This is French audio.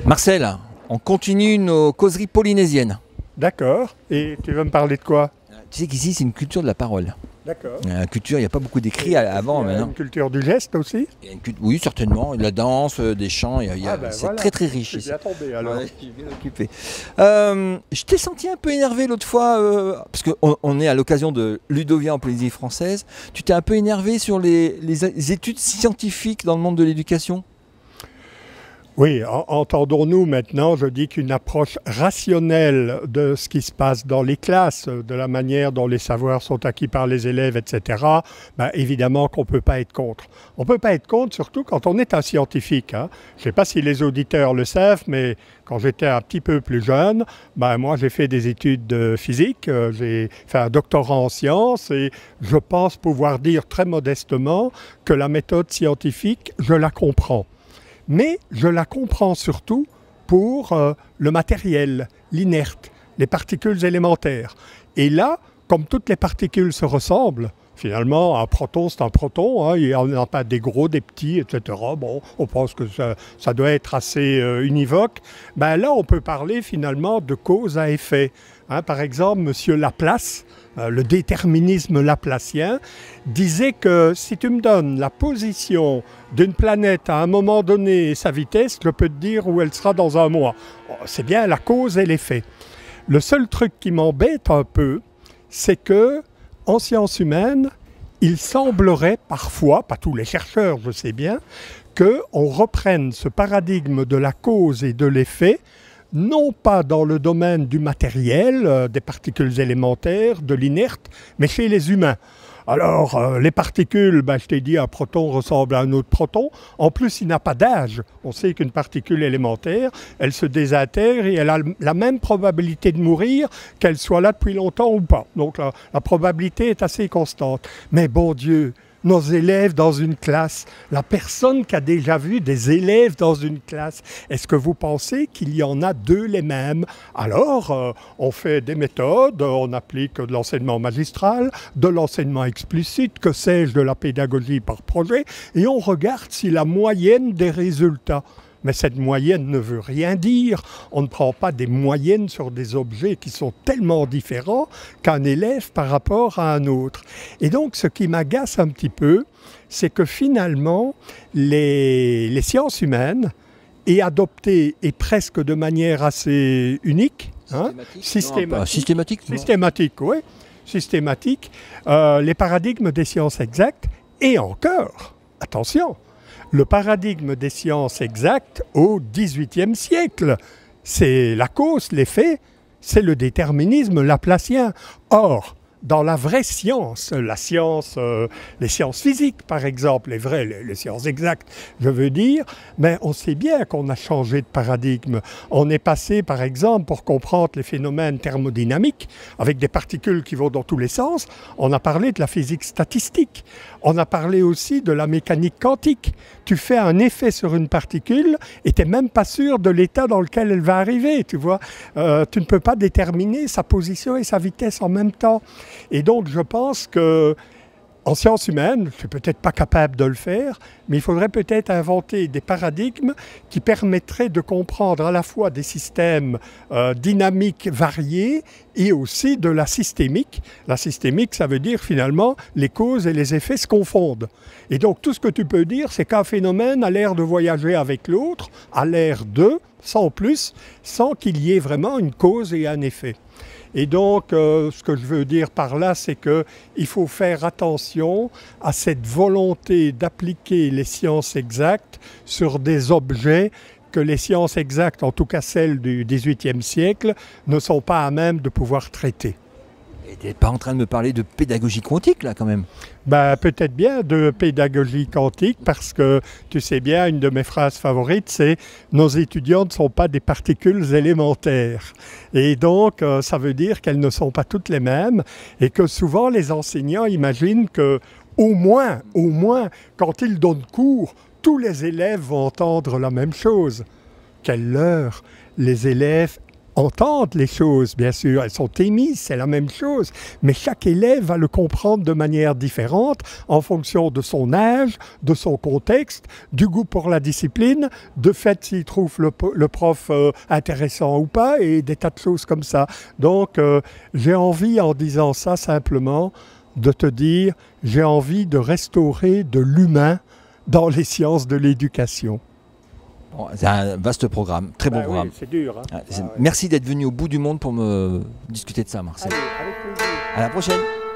Marcel, on continue nos causeries polynésiennes. D'accord. Et tu veux me parler de quoi? Tu sais qu'ici, c'est une culture de la parole. D'accord. Une culture, il n'y a pas beaucoup d'écrits avant. Il y a une culture du geste aussi? Oui, certainement. De la danse, des chants, c'est voilà. très très riche. Je suis bien tombé alors. Ouais, je suis bien occupé. Je t'ai senti un peu énervé l'autre fois, parce qu'on est à l'occasion de Ludovia en Polynésie française. Tu t'es un peu énervé sur les études scientifiques dans le monde de l'éducation? Oui, entendons-nous maintenant, je dis qu'une approche rationnelle de ce qui se passe dans les classes, de la manière dont les savoirs sont acquis par les élèves, etc., évidemment qu'on ne peut pas être contre. On ne peut pas être contre, surtout quand on est un scientifique. Hein. Je ne sais pas si les auditeurs le savent, mais quand j'étais un petit peu plus jeune, moi j'ai fait des études de physique, j'ai fait un doctorat en sciences et je pense pouvoir dire très modestement que la méthode scientifique, je la comprends. Mais je la comprends surtout pour le matériel, l'inerte, les particules élémentaires. Et là, comme toutes les particules se ressemblent, finalement, un proton, c'est un proton, hein, il n'y en a pas des gros, des petits, etc. Bon, on pense que ça doit être assez univoque. Là, on peut parler finalement de cause à effet. Hein, par exemple, M. Laplace, le déterminisme laplacien, disait que si tu me donnes la position d'une planète à un moment donné et sa vitesse, je peux te dire où elle sera dans un mois. C'est bien la cause et l'effet. Le seul truc qui m'embête un peu, c'est que en sciences humaines, il semblerait parfois, pas tous les chercheurs, je sais bien, qu'on reprenne ce paradigme de la cause et de l'effet, non pas dans le domaine du matériel, des particules élémentaires, de l'inerte, mais chez les humains. Alors, les particules, je t'ai dit, un proton ressemble à un autre proton. En plus, il n'a pas d'âge. On sait qu'une particule élémentaire, elle se désintègre et elle a la même probabilité de mourir, qu'elle soit là depuis longtemps ou pas. Donc, la probabilité est assez constante. Mais bon Dieu, nos élèves dans une classe, la personne qui a déjà vu des élèves dans une classe, est-ce que vous pensez qu'il y en a deux les mêmes? Alors, on fait des méthodes, on applique de l'enseignement magistral, de l'enseignement explicite, que sais-je, de la pédagogie par projet, et on regarde si la moyenne des résultats. Mais cette moyenne ne veut rien dire. On ne prend pas des moyennes sur des objets qui sont tellement différents qu'un élève par rapport à un autre. Et donc, ce qui m'agace un petit peu, c'est que finalement, les sciences humaines aient adopté, et presque de manière assez unique, systématique, les paradigmes des sciences exactes, et encore, attention, le paradigme des sciences exactes au XVIIIe siècle. C'est la cause, l'effet, c'est le déterminisme laplacien. Or, dans la vraie science, les sciences physiques par exemple, les sciences exactes, je veux dire, on sait bien qu'on a changé de paradigme. On est passé par exemple, pour comprendre les phénomènes thermodynamiques, avec des particules qui vont dans tous les sens, on a parlé de la physique statistique, on a parlé aussi de la mécanique quantique. Tu fais un effet sur une particule et tu n'es même pas sûr de l'état dans lequel elle va arriver, tu vois. Tu ne peux pas déterminer sa position et sa vitesse en même temps. Et donc, je pense que en sciences humaines, je ne suis peut-être pas capable de le faire, mais il faudrait peut-être inventer des paradigmes qui permettraient de comprendre à la fois des systèmes dynamiques variés et aussi de la systémique. La systémique, ça veut dire finalement les causes et les effets se confondent. Et donc, tout ce que tu peux dire, c'est qu'un phénomène a l'air de voyager avec l'autre, a l'air de, sans plus, sans qu'il y ait vraiment une cause et un effet. Et donc, ce que je veux dire par là, c'est qu'il faut faire attention à cette volonté d'appliquer les sciences exactes sur des objets que les sciences exactes, en tout cas celles du XVIIIe siècle, ne sont pas à même de pouvoir traiter. Et tu n'es pas en train de me parler de pédagogie quantique, là, quand même? Peut-être bien de pédagogie quantique, parce que, tu sais bien, une de mes phrases favorites, c'est « Nos étudiants ne sont pas des particules élémentaires ». Et donc, ça veut dire qu'elles ne sont pas toutes les mêmes, et que souvent, les enseignants imaginent que, au moins, quand ils donnent cours, tous les élèves vont entendre la même chose. Quelle leurre! Les élèves entendent les choses, bien sûr, elles sont émises, c'est la même chose, mais chaque élève va le comprendre de manière différente en fonction de son âge, de son contexte, du goût pour la discipline, de fait s'il trouve le prof intéressant ou pas, et des tas de choses comme ça. Donc j'ai envie, en disant ça simplement, de te dire, j'ai envie de restaurer de l'humain dans les sciences de l'éducation. Bon, c'est un vaste programme, très bon programme. Oui, c'est dur. Hein. Merci d'être venu au bout du monde pour me discuter de ça, Marcel. Allez, avec plaisir. À la prochaine.